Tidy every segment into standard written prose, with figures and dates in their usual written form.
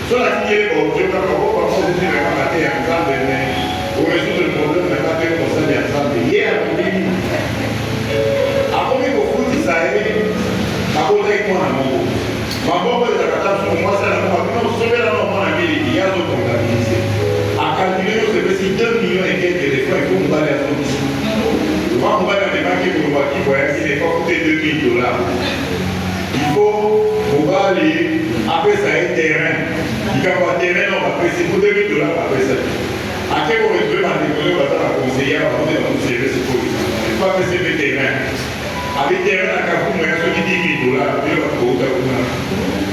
Sur la fille, je ne sais pas comment vous dites la matin ensemble, mais pour résoudre le problème, la matin comme ça, ensemble. Hier, on dit, après que vous dites ça, ma bonne avec moi, ma bonne de la catastrophe, moi, ça n'a pas non, sauver la norme en Amérique, il y a d'autres comptabilités. À calculer, c'est parce que 2 millions et quelques de fois, il faut nous aller à son ici. Quand on va dans les banques pour nous qui voyagent, il faut coûter $2 000. Il faut, on va aller, après ça, un terrain. Il y a un terrain, on va payer pour $2 000 après ça. À quel moment on va décoller, on va conseiller, on va nous servir ce produit. Il faut appeler ce terrain. Avec terrain, à Cameroun, il y a $10 000, il va pour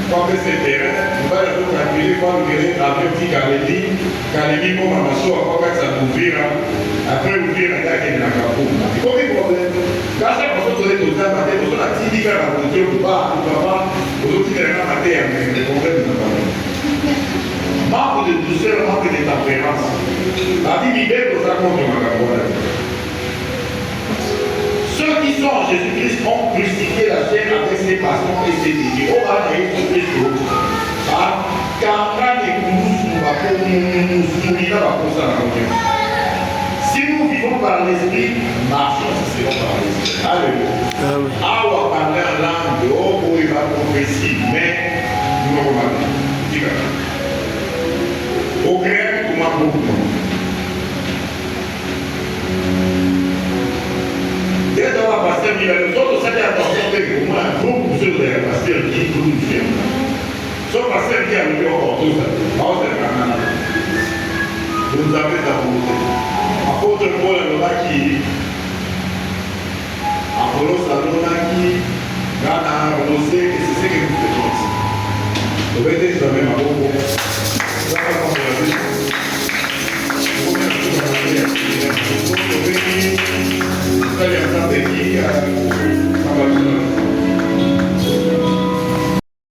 quand ce terrain, on va le calculer, il faut le avec petit Kalemi, pour ma masso, après ça ouvrir, après ouvrir la gare qui est dans la Cameroun. Il faut des problèmes. Quand ça, on se donne tout ça, on a dit que la voiture ou pas, on a dit que la matière, mais les problèmes ne sont pas. Manque de douceur, manque de tempérance. La divinité pour ça contre ma Cameroun. Ceux qui sont en Jésus-Christ ont crucifié la chair avec ses passions et ses désirs. On va aller sur Christ. Car si nous vivons par l'esprit, marchons si c'est par l'esprit. Alléluia. Ah, on va parler en langue, oh, il va prophétie, mais nous n'avons pas dit. Au grec, tout le monde. Dès que la pasteur dit, les autres, ça dit attention, que moi, un groupe de la pasteur qui nous son pasteur qui a levé au tout ça, vous avez la volonté. Apôtre Paul Alonaki, Apollos Alonaki, Ghana, on sait que c'est ce que nous faisons ici. Vous mettez jamais ma boue.